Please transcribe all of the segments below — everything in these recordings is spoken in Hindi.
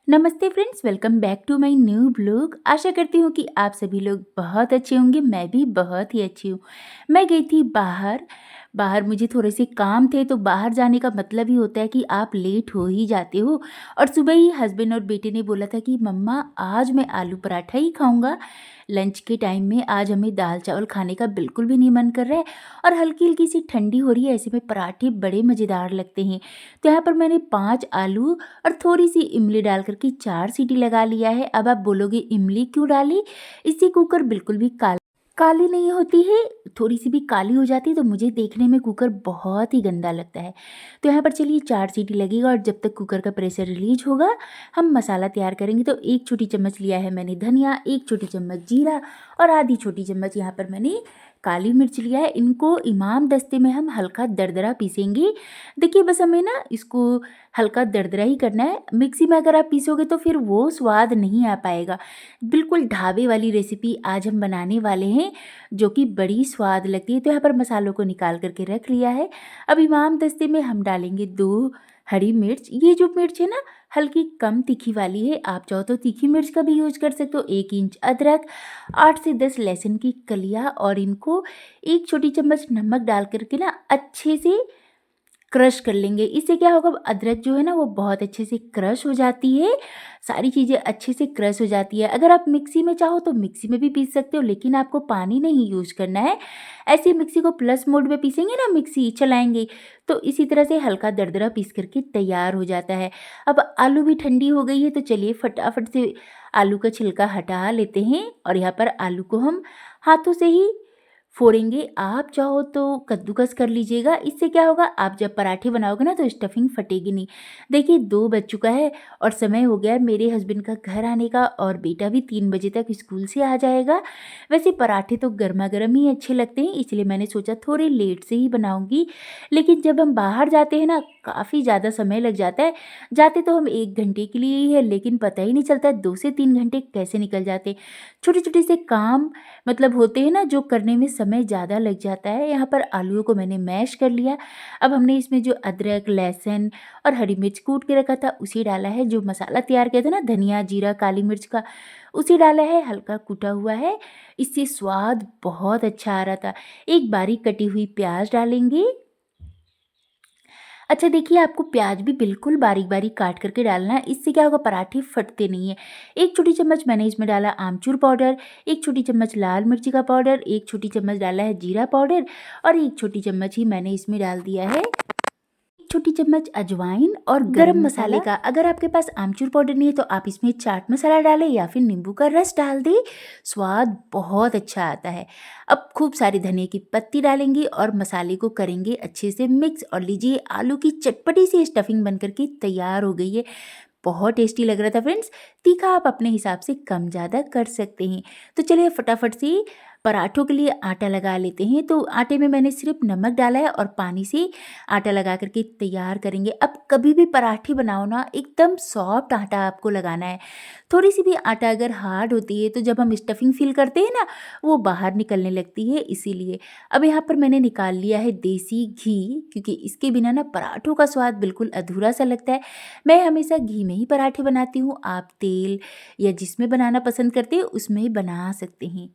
नमस्ते friends, welcome back to my new blog. आशा करती हूँ कि आप सभी लोग बहुत अच्छे होंगे। मैं भी बहुत ही अच्छी हूँ। मैं गई थी बाहर। बाहर मुझे थोड़े से काम थे, तो बाहर जाने का मतलब ही होता है कि आप लेट हो ही जाते हो। और सुबह ही हस्बैंड और बेटे ने बोला था कि मम्मा आज मैं आलू पराठा ही खाऊंगा। लंच के टाइम में आज हमें दाल चावल खाने का बिल्कुल भी नहीं मन कर रहा है। और हल्की हल्की सी ठंडी हो रही है, ऐसे में पराठे बड़े मज़ेदार लगते हैं। तो यहाँ पर मैंने 5 आलू और थोड़ी-सी इमली डाल कर के 4 सीटी लगा लिया है। अब आप बोलोगे इमली क्यों डाली? इससे कुकर बिल्कुल भी काली नहीं होती है, थोड़ी-सी भी काली हो जाती है तो मुझे देखने में कुकर बहुत ही गंदा लगता है। तो यहाँ पर चलिए 4 सीटी लगेगा और जब तक कुकर का प्रेशर रिलीज़ होगा, हम मसाला तैयार करेंगे। तो 1 छोटी चम्मच लिया है मैंने धनिया, 1 छोटी चम्मच जीरा और आधी छोटी चम्मच यहाँ पर मैंने काली मिर्च लिया है। इनको इमाम दस्ते में हम हल्का दरदरा पीसेंगे। देखिए बस हमें ना इसको हल्का दरदरा ही करना है। मिक्सी में अगर आप पीसोगे तो फिर वो स्वाद नहीं आ पाएगा। बिल्कुल ढाबे वाली रेसिपी आज हम बनाने वाले हैं, जो कि बड़ी स्वाद लगती है। तो यहाँ पर मसालों को निकाल करके रख लिया है। अब इमाम दस्ते में हम डालेंगे 2 हरी मिर्च। ये जो मिर्च है ना, हल्की कम तीखी वाली है। आप चाहो तो तीखी मिर्च का भी यूज़ कर सकते हो। 1 इंच अदरक, 8 से 10 लहसुन की कलियाँ और इनको 1 छोटी चम्मच नमक डाल कर के ना अच्छे से क्रश कर लेंगे। इससे क्या होगा, अदरक जो है ना वो बहुत अच्छे से क्रश हो जाती है, सारी चीज़ें अच्छे से क्रश हो जाती है। अगर आप मिक्सी में चाहो तो मिक्सी में भी पीस सकते हो, लेकिन आपको पानी नहीं यूज़ करना है। ऐसे मिक्सी को प्लस मोड में पीसेंगे ना, मिक्सी चलाएँगे, तो इसी तरह से हल्का दरदरा पीस करके तैयार हो जाता है। अब आलू भी ठंडी हो गई है, तो चलिए फटाफट से आलू का छिलका हटा लेते हैं और यहाँ पर आलू को हम हाथों से ही फोड़ेंगे। आप चाहो तो कद्दूकस कर लीजिएगा। इससे क्या होगा, आप जब पराठे बनाओगे ना तो स्टफिंग फटेगी नहीं। देखिए 2 बज चुका है और समय हो गया है मेरे हस्बैंड का घर आने का, और बेटा भी 3 बजे तक स्कूल से आ जाएगा। वैसे पराठे तो गर्मा गर्म ही अच्छे लगते हैं, इसलिए मैंने सोचा थोड़े लेट से ही बनाऊंगी। लेकिन जब हम बाहर जाते हैं ना, काफ़ी ज़्यादा समय लग जाता है। जाते तो हम 1 घंटे के लिए ही है, लेकिन पता ही नहीं चलता 2 से 3 घंटे कैसे निकल जाते। छोटे छोटे से काम मतलब होते हैं ना, जो करने में समय ज़्यादा लग जाता है। यहाँ पर आलूओं को मैंने मैश कर लिया। अब हमने इसमें जो अदरक, लहसुन और हरी मिर्च कूट के रखा था उसे डाला है। जो मसाला तैयार किया था ना धनिया, जीरा, काली मिर्च का, उसे डाला है। हल्का कूटा हुआ है, इससे स्वाद बहुत अच्छा आ रहा था। एक बारीक कटी हुई प्याज डालेंगे। अच्छा देखिए, आपको प्याज भी बिल्कुल बारीक-बारीक काट करके डालना है, इससे क्या होगा पराठे फटते नहीं हैं। 1 छोटी चम्मच मैंने इसमें डाला आमचूर पाउडर, 1 छोटी चम्मच लाल मिर्ची का पाउडर, 1 छोटी चम्मच डाला है जीरा पाउडर और 1 छोटी चम्मच ही मैंने इसमें डाल दिया है छोटी चम्मच अजवाइन और गरम मसाले का। अगर आपके पास आमचूर पाउडर नहीं है तो आप इसमें चाट मसाला डालें या फिर नींबू का रस डाल दें, स्वाद बहुत अच्छा आता है। अब खूब सारी धनिया की पत्ती डालेंगे और मसाले को करेंगे अच्छे से मिक्स, और लीजिए आलू की चटपटी सी स्टफिंग बनकर के तैयार हो गई है। बहुत टेस्टी लग रहा था फ्रेंड्स। तीखा आप अपने हिसाब से कम ज़्यादा कर सकते हैं। तो चलिए फटाफट से पराठों के लिए आटा लगा लेते हैं। तो आटे में मैंने सिर्फ नमक डाला है और पानी से आटा लगा करके तैयार करेंगे। अब कभी भी पराठे बनाओ ना, एकदम सॉफ्ट आटा आपको लगाना है। थोड़ी सी भी आटा अगर हार्ड होती है तो जब हम स्टफिंग फिल करते हैं ना, वो बाहर निकलने लगती है, इसीलिए। अब यहाँ पर मैंने निकाल लिया है देसी घी, क्योंकि इसके बिना ना पराठों का स्वाद बिल्कुल अधूरा सा लगता है। मैं हमेशा घी में ही पराठे बनाती हूँ। आप तेल या जिसमें बनाना पसंद करते हैं उसमें ही बना सकते हैं।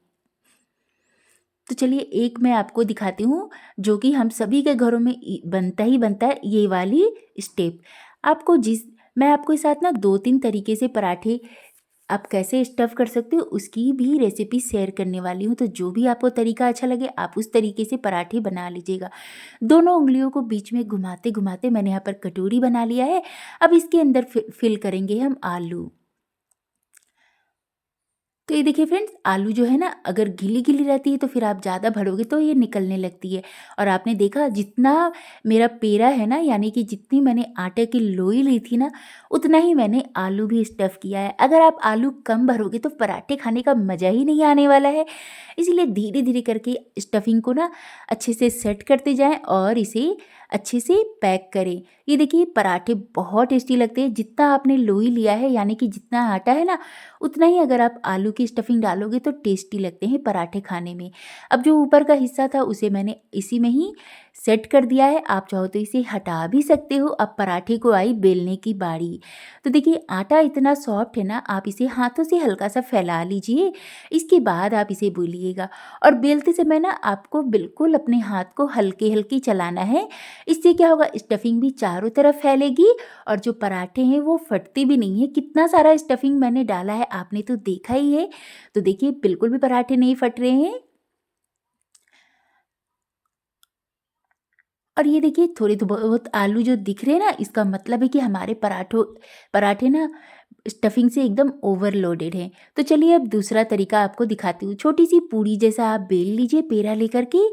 तो चलिए एक मैं आपको दिखाती हूँ, जो कि हम सभी के घरों में बनता ही बनता है, ये वाली स्टेप। आपको जिस मैं आपके साथ ना 2-3 तरीके से पराठे आप कैसे स्टफ़ कर सकते हो उसकी भी रेसिपी शेयर करने वाली हूँ। तो जो भी आपको तरीका अच्छा लगे आप उस तरीके से पराठे बना लीजिएगा। दोनों उँगलियों को बीच में घुमाते-घुमाते मैंने यहाँ पर कटोरी बना लिया है। अब इसके अंदर फिल करेंगे हम आलू। तो ये देखिए फ्रेंड्स, आलू जो है ना, अगर गीली-गीली रहती है तो फिर आप ज़्यादा भरोगे तो ये निकलने लगती है। और आपने देखा जितना मेरा पेरा है ना, यानी कि जितनी मैंने आटे की लोई ली थी ना, उतना ही मैंने आलू भी स्टफ़ किया है। अगर आप आलू कम भरोगे तो पराठे खाने का मज़ा ही नहीं आने वाला है। इसीलिए धीरे-धीरे करके स्टफिंग को ना अच्छे से सेट करते जाएँ और इसे अच्छे से पैक करें। ये देखिए पराठे बहुत टेस्टी लगते हैं, जितना आपने लोई लिया है यानी कि जितना आटा है ना, उतना ही अगर आप आलू की स्टफिंग डालोगे तो टेस्टी लगते हैं पराठे खाने में। अब जो ऊपर का हिस्सा था उसे मैंने इसी में ही सेट कर दिया है, आप चाहो तो इसे हटा भी सकते हो। अब पराठे को आई बेलने की बारी। तो देखिए आटा इतना सॉफ्ट है ना, आप इसे हाथों से हल्का सा फैला लीजिए, इसके बाद आप इसे बेलिएगा। और बेलते समय ना आपको बिल्कुल अपने हाथ को हल्के-हल्के चलाना है, इससे क्या होगा स्टफिंग भी चारों तरफ फैलेगी और जो पराठे हैं वो फटते भी नहीं हैं। कितना सारा स्टफिंग मैंने डाला है आपने तो देखा ही है। तो देखिए बिल्कुल भी पराठे नहीं फट रहे हैं। और ये देखिए थोड़े तो बहुत आलू जो दिख रहे हैं ना, इसका मतलब है कि हमारे पराठे ना स्टफिंग से एकदम ओवरलोडेड हैं। तो चलिए अब दूसरा तरीका आपको दिखाती हूँ। छोटी-सी पूरी जैसा आप बेल लीजिए पेड़ा लेकर के।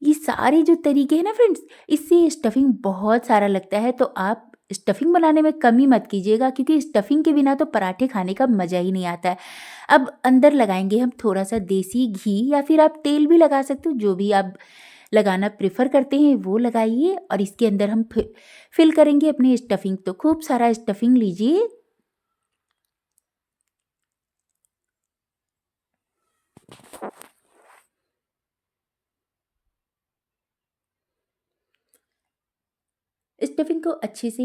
ये सारे जो तरीके हैं ना फ्रेंड्स, इससे स्टफिंग बहुत सारा लगता है, तो आप स्टफिंग बनाने में कमी मत कीजिएगा, क्योंकि स्टफिंग के बिना तो पराठे खाने का मज़ा ही नहीं आता है। अब अंदर लगाएँगे हम थोड़ा-सा देसी घी या फिर आप तेल भी लगा सकते हो, जो भी आप लगाना प्रेफ़र करते हैं वो लगाइए और इसके अंदर हम फिल करेंगे अपनी स्टफिंग। तो खूब सारा स्टफिंग लीजिए। स्टफिंग को अच्छे से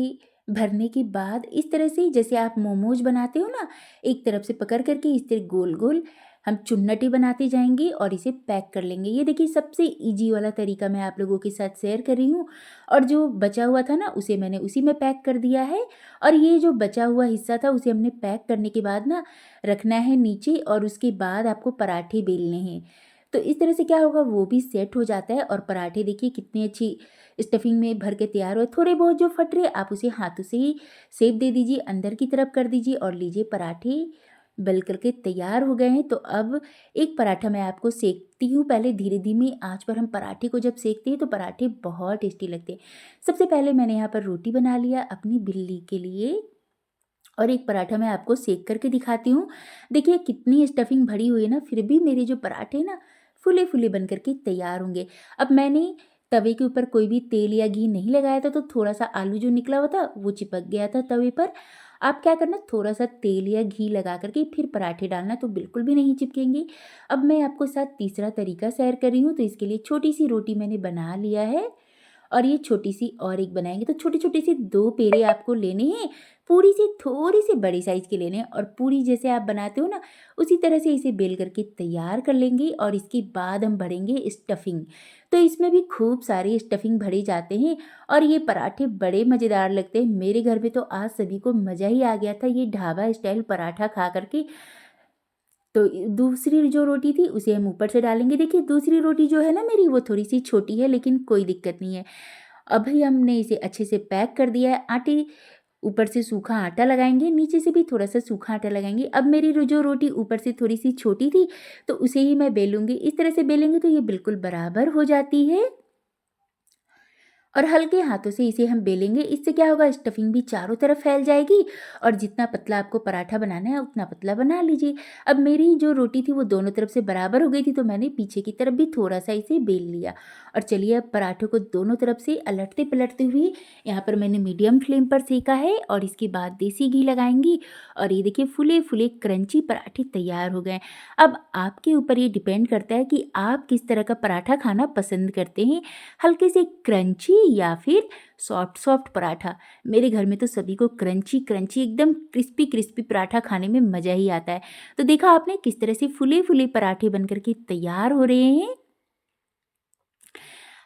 भरने के बाद इस तरह से जैसे आप मोमोज बनाते हो ना, एक तरफ से पकड़ करके इस तरह गोल गोल हम चुन्नटी बनाते जाएंगे और इसे पैक कर लेंगे। ये देखिए सबसे इजी वाला तरीका मैं आप लोगों के साथ शेयर कर रही हूँ। और जो बचा हुआ था ना उसे मैंने उसी में पैक कर दिया है। और ये जो बचा हुआ हिस्सा था उसे हमने पैक करने के बाद ना रखना है नीचे, और उसके बाद आपको पराठे बेलने हैं। तो इस तरह से क्या होगा, वो भी सेट हो जाता है और पराठे देखिए कितनी अच्छी स्टफिंग में भर के तैयार हो। थोड़े बहुत जो फट रहे आप उसे हाथों से ही शेप दे दीजिए, अंदर की तरफ कर दीजिए और लीजिए पराठे बेल करके तैयार हो गए हैं। तो अब एक पराठा मैं आपको सेकती हूँ। पहले धीरे धीमी आंच पर हम पराठे को जब सेकते हैं तो पराठे बहुत टेस्टी लगते हैं। सबसे पहले मैंने यहाँ पर रोटी बना लिया अपनी बिल्ली के लिए, और एक पराठा मैं आपको सेक करके दिखाती हूँ। देखिए कितनी स्टफिंग भरी हुई है ना, फिर भी मेरे जो पराठे ना फूले फूले बन करके तैयार होंगे। अब मैंने तवे के ऊपर कोई भी तेल या घी नहीं लगाया था, तो थोड़ा सा आलू जो निकला हुआ था वो चिपक गया था तवे पर। आप क्या करना, थोड़ा सा तेल या घी लगा करके फिर पराठे डालना, तो बिल्कुल भी नहीं चिपकेंगे। अब मैं आपको साथ तीसरा तरीका शेयर कर रही हूँ। तो इसके लिए छोटी सी रोटी मैंने बना लिया है और ये छोटी-सी और एक बनाएँगे। तो छोटे-छोटे से 2 पेड़े आपको लेने हैं, पूरी से थोड़ी-सी बड़ी साइज़ के लेने हैं, और पूरी जैसे आप बनाते हो ना, उसी तरह से इसे बेल करके तैयार कर लेंगे और इसके बाद हम भरेंगे स्टफिंग। तो इसमें भी खूब सारी स्टफिंग भरे जाते हैं और ये पराठे बड़े मज़ेदार लगते हैं। मेरे घर में तो आज सभी को मज़ा ही आ गया था ये ढाबा स्टाइल पराठा खा कर के। तो दूसरी जो रोटी थी उसे हम ऊपर से डालेंगे। देखिए दूसरी रोटी जो है ना मेरी, वो थोड़ी-सी छोटी है, लेकिन कोई दिक्कत नहीं है। अभी हमने इसे अच्छे से पैक कर दिया है। आटे ऊपर से सूखा आटा लगाएँगे, नीचे से भी थोड़ा-सा सूखा आटा लगाएँगे। अब मेरी जो रोटी ऊपर से थोड़ी-सी छोटी थी, तो उसे ही मैं बेलूँगी। इस तरह से बेलेंगे तो ये बिल्कुल बराबर हो जाती है। और हल्के हाथों से इसे हम बेलेंगे। इससे क्या होगा, स्टफिंग भी चारों तरफ फैल जाएगी और जितना पतला आपको पराठा बनाना है उतना पतला बना लीजिए। अब मेरी जो रोटी थी वो दोनों तरफ से बराबर हो गई थी, तो मैंने पीछे की तरफ भी थोड़ा सा इसे बेल लिया। और चलिए अब पराठों को दोनों तरफ से अलटते पलटते हुए यहाँ पर मैंने मीडियम फ्लेम पर सेका है और इसके बाद देसी घी लगाएंगी। और ये देखिए फुले फुले क्रंची पराठे तैयार हो गए। अब आपके ऊपर ये डिपेंड करता है कि आप किस तरह का पराठा खाना पसंद करते हैं, हल्के से क्रंची या फिर सॉफ्ट सॉफ्ट पराठा। मेरे घर में तो सभी को क्रंची क्रंची एकदम क्रिस्पी क्रिस्पी पराठा खाने में मज़ा ही आता है। तो देखा आपने किस तरह से फूले फूले पराठे बन कर के तैयार हो रहे हैं।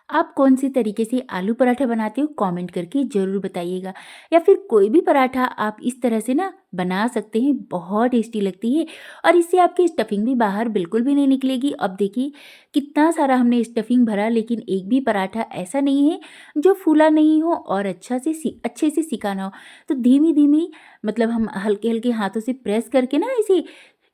आप कौन से तरीके से आलू पराठा बनाते हो कमेंट करके ज़रूर बताइएगा, या फिर कोई भी पराठा आप इस तरह से ना बना सकते हैं, बहुत टेस्टी लगती है और इससे आपकी स्टफिंग भी बाहर बिल्कुल भी नहीं निकलेगी। अब देखिए कितना सारा हमने स्टफिंग भरा, लेकिन एक भी पराठा ऐसा नहीं है जो फूला नहीं हो और अच्छे से सिका ना हो। तो धीमी धीमी मतलब हम हल्के हल्के हाथों से प्रेस करके ना इसे,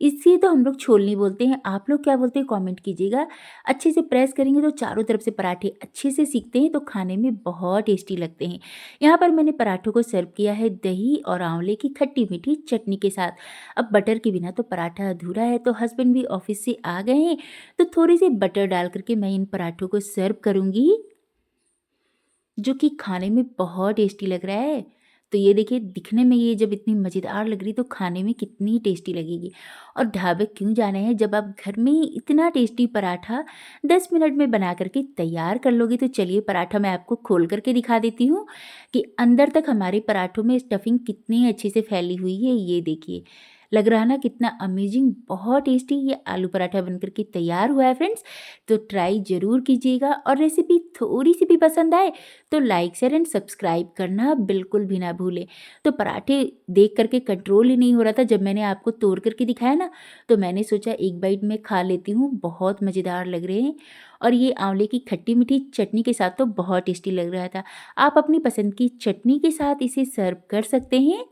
इसे तो हम लोग छोलनी बोलते हैं, आप लोग क्या बोलते हैं कमेंट कीजिएगा। अच्छे से प्रेस करेंगे तो चारों तरफ से पराठे अच्छे से सिकते हैं, तो खाने में बहुत टेस्टी लगते हैं। यहाँ पर मैंने पराठों को सर्व किया है दही और आंवले की खट्टी मीठी चटनी के साथ। अब बटर के बिना तो पराठा अधूरा है, तो हस्बैंड भी ऑफिस से आ गए हैं, तो थोड़ी सी बटर डाल करके मैं इन पराठों को सर्व करूँगी। जो कि खाने में बहुत टेस्टी लग रहा है। तो ये देखिए दिखने में ये जब इतनी मज़ेदार लग रही तो खाने में कितनी टेस्टी लगेगी। और ढाबे क्यों जाना है जब आप घर में ही इतना टेस्टी पराठा 10 मिनट में बना कर के तैयार कर लोगे। तो चलिए पराठा मैं आपको खोल कर के दिखा देती हूँ कि अंदर तक हमारे पराठों में स्टफिंग कितनी अच्छे से फैली हुई है। ये देखिए, लग रहा है ना कितना अमेजिंग, बहुत टेस्टी ये आलू पराठा बन कर के तैयार हुआ है फ्रेंड्स। तो ट्राई ज़रूर कीजिएगा और रेसिपी थोड़ी-सी भी पसंद आए तो लाइक, शेयर एंड सब्सक्राइब करना बिल्कुल भी ना भूलें। तो पराठे देख कर के कंट्रोल ही नहीं हो रहा था जब मैंने आपको तोड़ कर के दिखाया ना, तो मैंने सोचा एक बाइट मैं खा लेती हूँ, बहुत मज़ेदार लग रहे हैं। और ये आंवले की खट्टी-मीठी चटनी के साथ तो बहुत टेस्टी लग रहा था। आप अपनी पसंद की चटनी के साथ इसे सर्व कर सकते हैं,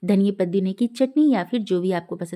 धनिया पुदीने की चटनी या फिर जो भी आपको पसंद